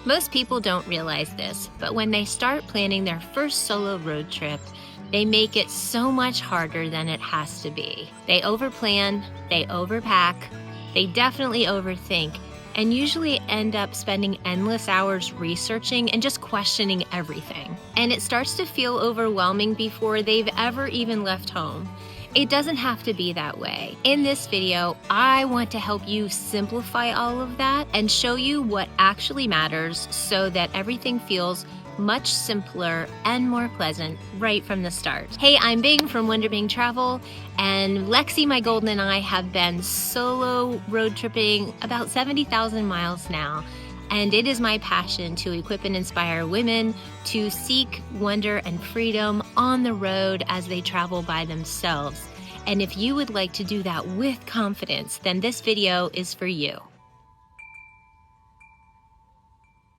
Most people don't realize this, but when they start planning their first solo road trip, they make it so much harder than it has to be. They overplan, they overpack, they definitely overthink, and usually end up spending endless hours researching and just questioning everything. And it starts to feel overwhelming before they've ever even left home. It doesn't have to be that way. In this video, I want to help you simplify all of that and show you what actually matters so that everything feels much simpler and more pleasant right from the start. Hey, I'm Bing from Wonder Bing Travel, and Lexi, my golden, and I have been solo road tripping about 70,000 miles now. And it is my passion to equip and inspire women to seek wonder and freedom on the road as they travel by themselves. And if you would like to do that with confidence, then this video is for you.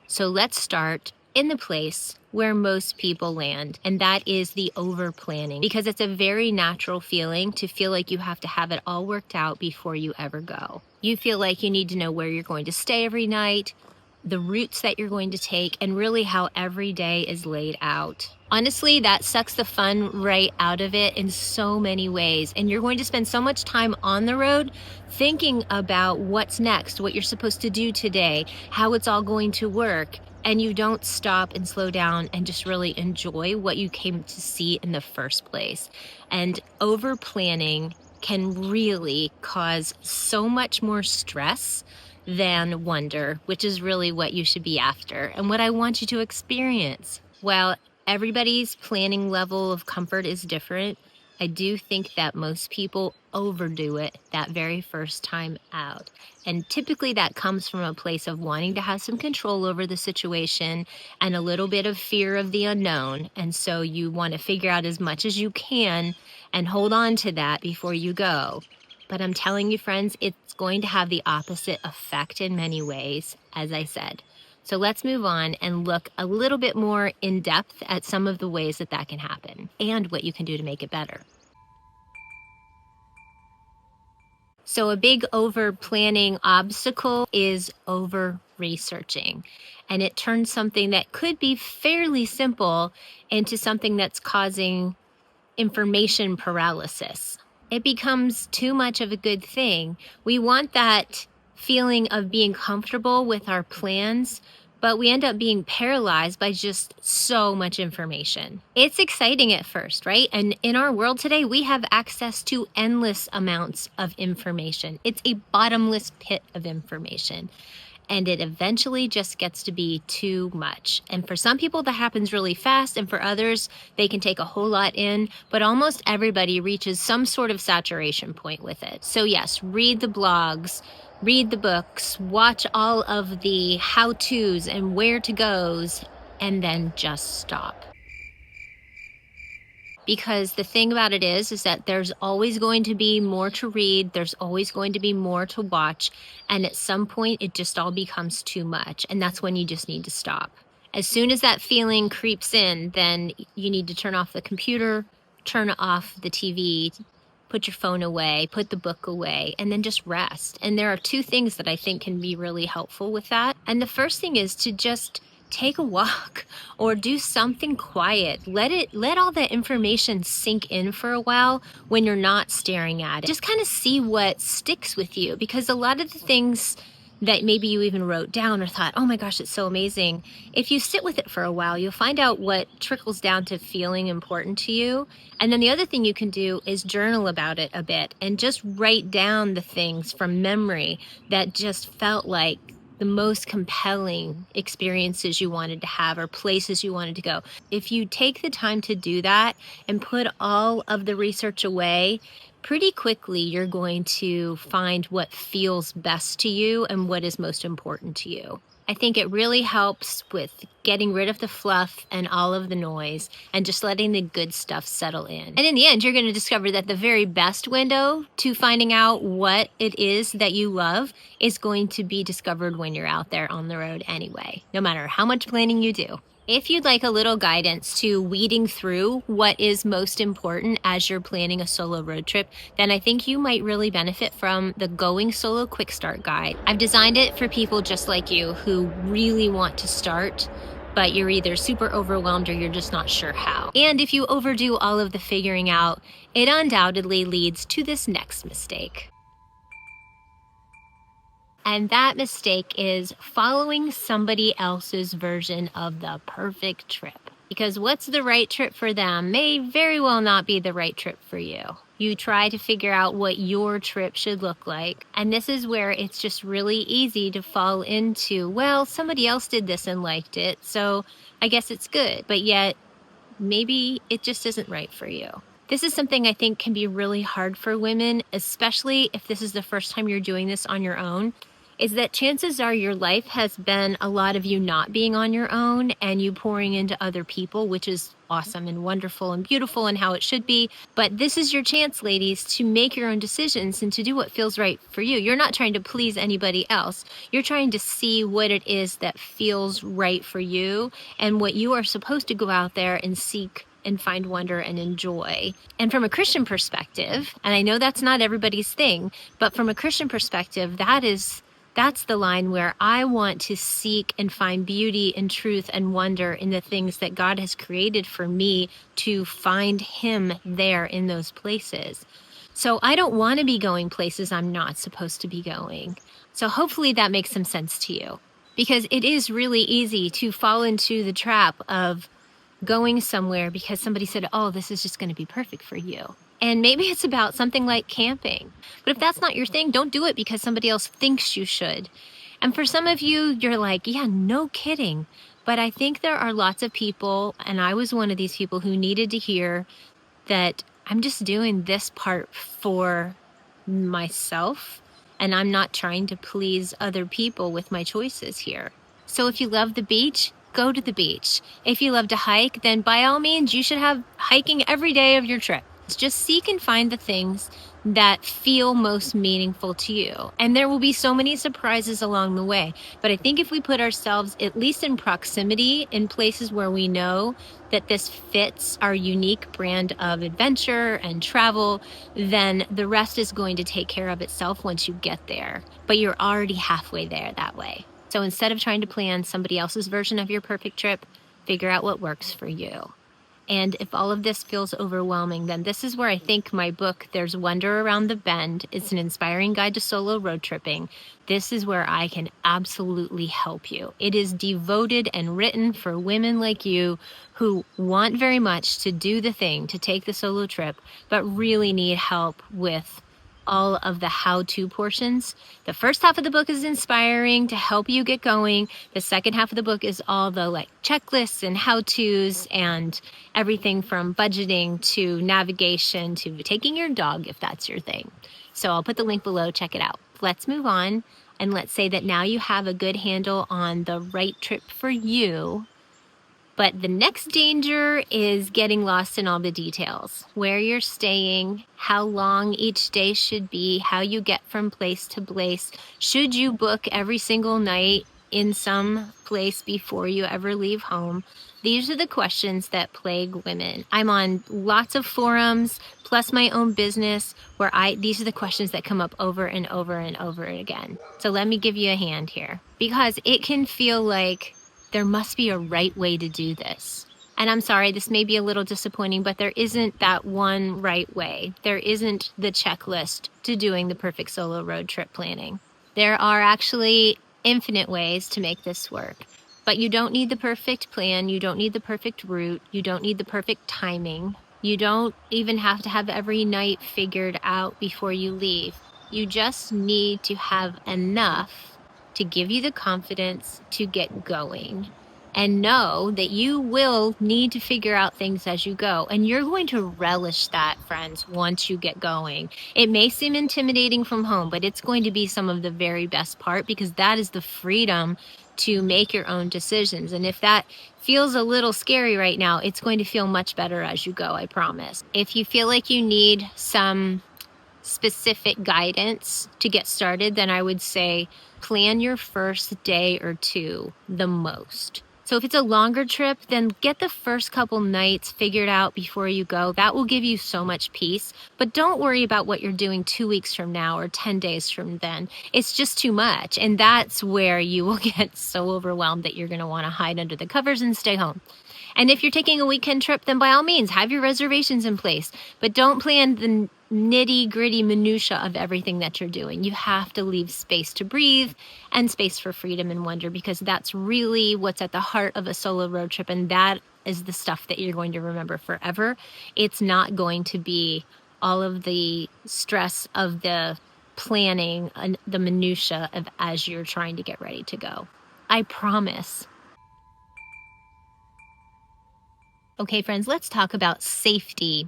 So let's start in the place where most people land, and that is the overplanning, because it's a very natural feeling to feel like you have to have it all worked out before you ever go. You feel like you need to know where you're going to stay every night, the routes that you're going to take, and really how every day is laid out. Honestly, that sucks the fun right out of it in so many ways, and you're going to spend so much time on the road thinking about what's next, what you're supposed to do today, how it's all going to work, and you don't stop and slow down and just really enjoy what you came to see in the first place. And over planning can really cause so much more stress than wonder, which is really what you should be after and what I want you to experience. While everybody's planning level of comfort is different, I do think that most people overdo it that very first time out. And typically that comes from a place of wanting to have some control over the situation and a little bit of fear of the unknown. And so you want to figure out as much as you can and hold on to that before you go. But I'm telling you, friends, it's going to have the opposite effect in many ways, as I said. So let's move on and look a little bit more in depth at some of the ways that that can happen and what you can do to make it better. So a big over-planning obstacle is over-researching. And it turns something that could be fairly simple into something that's causing information paralysis. It becomes too much of a good thing. We want that feeling of being comfortable with our plans, but we end up being paralyzed by just so much information. It's exciting at first, right? And in our world today, we have access to endless amounts of information. It's a bottomless pit of information. And it eventually just gets to be too much. And for some people that happens really fast, and for others, they can take a whole lot in, but almost everybody reaches some sort of saturation point with it. So yes, read the blogs, read the books, watch all of the how-tos and where to goes, and then just stop. Because the thing about it is that there's always going to be more to read, there's always going to be more to watch, and at some point it just all becomes too much, and that's when you just need to stop. As soon as that feeling creeps in, then you need to turn off the computer, turn off the TV, put your phone away, put the book away, and then just rest. And there are two things that I think can be really helpful with that. And the first thing is to just take a walk or do something quiet. Let all that information sink in for a while when you're not staring at it. Just kind of see what sticks with you, because a lot of the things that maybe you even wrote down or thought, oh my gosh, it's so amazing. If you sit with it for a while, you'll find out what trickles down to feeling important to you. And then the other thing you can do is journal about it a bit and just write down the things from memory that just felt like the most compelling experiences you wanted to have or places you wanted to go. If you take the time to do that and put all of the research away, pretty quickly you're going to find what feels best to you and what is most important to you. I think it really helps with getting rid of the fluff and all of the noise and just letting the good stuff settle in. And in the end, you're going to discover that the very best window to finding out what it is that you love is going to be discovered when you're out there on the road anyway, no matter how much planning you do. If you'd like a little guidance to weeding through what is most important as you're planning a solo road trip, then I think you might really benefit from the Going Solo Quick Start Guide. I've designed it for people just like you who really want to start, but you're either super overwhelmed or you're just not sure how. And if you overdo all of the figuring out, it undoubtedly leads to this next mistake. And that mistake is following somebody else's version of the perfect trip. Because what's the right trip for them may very well not be the right trip for you. You try to figure out what your trip should look like. And this is where it's just really easy to fall into, well, somebody else did this and liked it, so I guess it's good. But yet, maybe it just isn't right for you. This is something I think can be really hard for women, especially if this is the first time you're doing this on your own, is that chances are your life has been a lot of you not being on your own and you pouring into other people, which is awesome and wonderful and beautiful and how it should be. But this is your chance, ladies, to make your own decisions and to do what feels right for you. You're not trying to please anybody else. You're trying to see what it is that feels right for you and what you are supposed to go out there and seek and find wonder and enjoy. And from a Christian perspective, and I know that's not everybody's thing, but from a Christian perspective, that's the line where I want to seek and find beauty and truth and wonder in the things that God has created for me to find Him there in those places. So I don't want to be going places I'm not supposed to be going. So hopefully that makes some sense to you, because it is really easy to fall into the trap of going somewhere because somebody said, oh, this is just going to be perfect for you. And maybe it's about something like camping. But if that's not your thing, don't do it because somebody else thinks you should. And for some of you, you're like, yeah, no kidding. But I think there are lots of people, and I was one of these people who needed to hear that I'm just doing this part for myself, and I'm not trying to please other people with my choices here. So if you love the beach, go to the beach. If you love to hike, then by all means, you should have hiking every day of your trip. Just seek and find the things that feel most meaningful to you. And there will be so many surprises along the way. But I think if we put ourselves at least in proximity in places where we know that this fits our unique brand of adventure and travel, then the rest is going to take care of itself once you get there. But you're already halfway there that way. So instead of trying to plan somebody else's version of your perfect trip, figure out what works for you. And if all of this feels overwhelming, then this is where I think my book, There's Wonder Around the Bend, it's an inspiring guide to solo road tripping. This is where I can absolutely help you. It is devoted and written for women like you who want very much to do the thing, to take the solo trip, but really need help with all of the how-to portions. The first half of the book is inspiring to help you get going. The second half of the book is all the checklists and how-tos and everything from budgeting to navigation to taking your dog if that's your thing. So I'll put the link below, check it out. Let's move on and let's say that now you have a good handle on the right trip for you. But the next danger is getting lost in all the details. Where you're staying, how long each day should be, how you get from place to place. Should you book every single night in some place before you ever leave home? These are the questions that plague women. I'm on lots of forums, plus my own business, where these are the questions that come up over and over and over again. So let me give you a hand here, because it can feel like there must be a right way to do this. And I'm sorry, this may be a little disappointing, but there isn't that one right way. There isn't the checklist to doing the perfect solo road trip planning. There are actually infinite ways to make this work. But you don't need the perfect plan. You don't need the perfect route. You don't need the perfect timing. You don't even have to have every night figured out before you leave. You just need to have enough to give you the confidence to get going and know that you will need to figure out things as you go. And you're going to relish that, friends, once you get going. It may seem intimidating from home, but it's going to be some of the very best part, because that is the freedom to make your own decisions. And if that feels a little scary right now, it's going to feel much better as you go, I promise. If you feel like you need some specific guidance to get started, then I would say plan your first day or two the most. So if it's a longer trip, then get the first couple nights figured out before you go. That will give you so much peace. But don't worry about what you're doing 2 weeks from now or 10 days from then. It's just too much. And that's where you will get so overwhelmed that you're going to want to hide under the covers and stay home. And if you're taking a weekend trip, then by all means, have your reservations in place. But don't plan the nitty-gritty minutia of everything that you're doing. You have to leave space to breathe and space for freedom and wonder, because that's really what's at the heart of a solo road trip, and that is the stuff that you're going to remember forever. It's not going to be all of the stress of the planning and the minutia of as you're trying to get ready to go. I promise. Okay, friends, let's talk about safety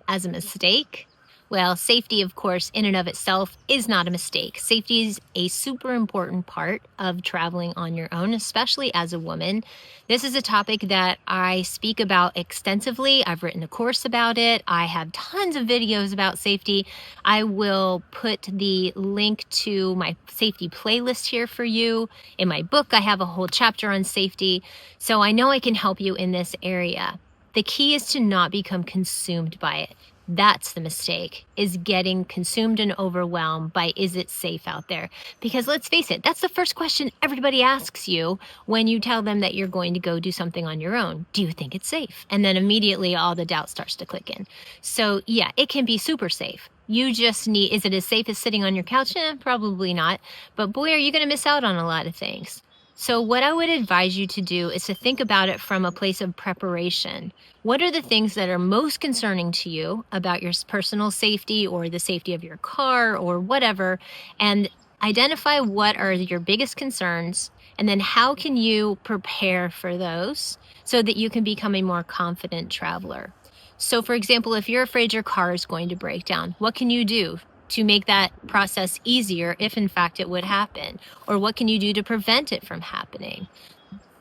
as a mistake. Well, safety, of course, in and of itself is not a mistake. Safety is a super important part of traveling on your own, especially as a woman. This is a topic that I speak about extensively. I've written a course about it. I have tons of videos about safety. I will put the link to my safety playlist here for you. In my book, I have a whole chapter on safety. So I know I can help you in this area. The key is to not become consumed by it. That's the mistake, is getting consumed and overwhelmed by, is it safe out there? Because let's face it, that's the first question everybody asks you when you tell them that you're going to go do something on your own. Do you think it's safe? And then immediately all the doubt starts to click in. So yeah, it can be super safe. You just need, is it as safe as sitting on your couch? Probably not. But boy, are you going to miss out on a lot of things. So what I would advise you to do is to think about it from a place of preparation. What are the things that are most concerning to you about your personal safety or the safety of your car or whatever, and identify what are your biggest concerns, and then how can you prepare for those so that you can become a more confident traveler. So for example, if you're afraid your car is going to break down, what can you do to make that process easier if in fact it would happen? Or what can you do to prevent it from happening?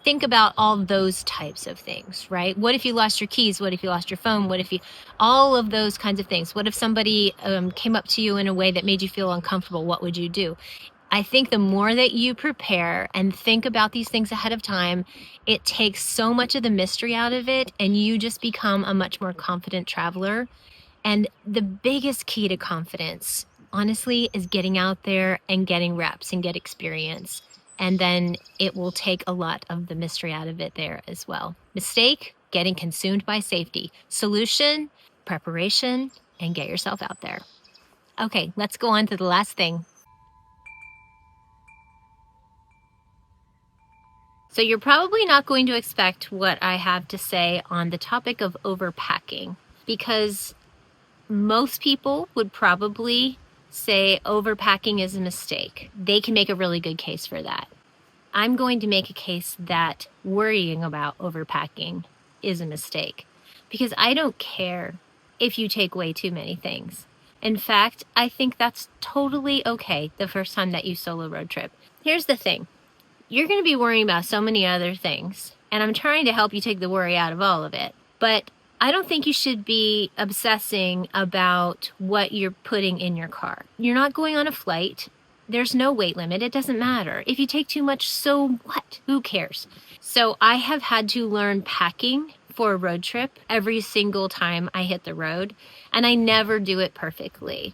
Think about all those types of things, right? What if you lost your keys? What if you lost your phone? What if you, all of those kinds of things. What if somebody came up to you in a way that made you feel uncomfortable? What would you do? I think the more that you prepare and think about these things ahead of time, it takes so much of the mystery out of it, and you just become a much more confident traveler. And the biggest key to confidence, honestly, is getting out there and getting reps and get experience. And then it will take a lot of the mystery out of it there as well. Mistake, getting consumed by safety. Solution, preparation, and get yourself out there. Okay, let's go on to the last thing. So you're probably not going to expect what I have to say on the topic of overpacking, because most people would probably say overpacking is a mistake. They can make a really good case for that. I'm going to make a case that worrying about overpacking is a mistake, because I don't care if you take way too many things. In fact, I think that's totally okay the first time that you solo road trip. Here's the thing. You're going to be worrying about so many other things, and I'm trying to help you take the worry out of all of it. But I don't think you should be obsessing about what you're putting in your car. You're not going on a flight. There's no weight limit. It doesn't matter. If you take too much, so what? Who cares? So I have had to learn packing for a road trip every single time I hit the road, and I never do it perfectly.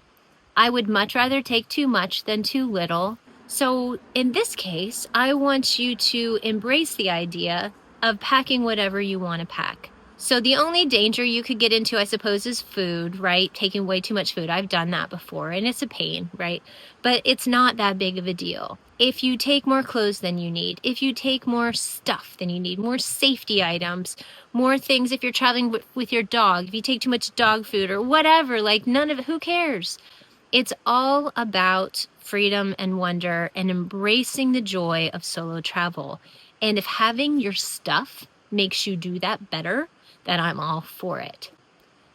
I would much rather take too much than too little. So in this case, I want you to embrace the idea of packing whatever you want to pack. So the only danger you could get into, I suppose, is food, right? Taking way too much food. I've done that before, and it's a pain, right? But it's not that big of a deal. If you take more clothes than you need, if you take more stuff than you need, more safety items, more things if you're traveling with your dog, if you take too much dog food or whatever, like none of it, who cares? It's all about freedom and wonder and embracing the joy of solo travel. And if having your stuff makes you do that better, then I'm all for it.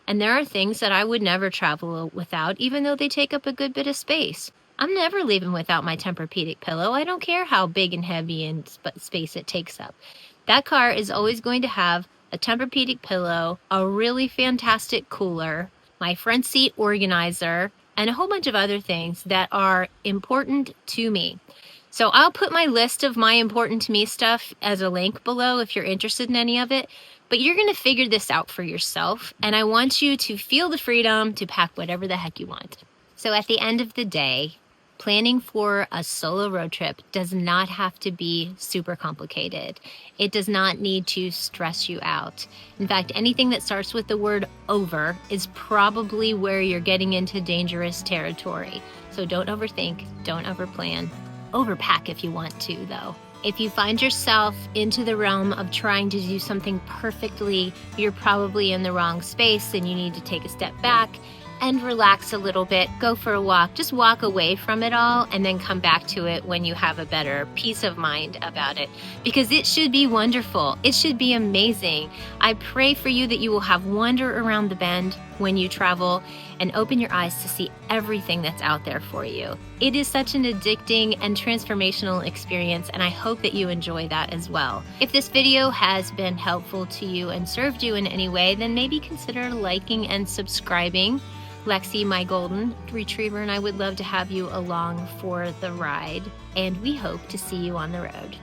And there are things that I would never travel without, even though they take up a good bit of space. I'm never leaving without my Tempur-Pedic pillow. I don't care how big and heavy and space it takes up. That car is always going to have a Tempur-Pedic pillow, a really fantastic cooler, my front seat organizer, and a whole bunch of other things that are important to me. So I'll put my list of my important to me stuff as a link below if you're interested in any of it. But you're going to figure this out for yourself. And I want you to feel the freedom to pack whatever the heck you want. So at the end of the day, planning for a solo road trip does not have to be super complicated. It does not need to stress you out. In fact, anything that starts with the word over is probably where you're getting into dangerous territory. So don't overthink, don't overplan. Overpack if you want to, though. If you find yourself into the realm of trying to do something perfectly, you're probably in the wrong space and you need to take a step back and relax a little bit, go for a walk, just walk away from it all and then come back to it when you have a better peace of mind about it. Because it should be wonderful. It should be amazing. I pray for you that you will have wonder around the bend when you travel and open your eyes to see everything that's out there for you. It is such an addicting and transformational experience, and I hope that you enjoy that as well. If this video has been helpful to you and served you in any way, then maybe consider liking and subscribing. Lexi, my golden retriever, and I would love to have you along for the ride, and we hope to see you on the road.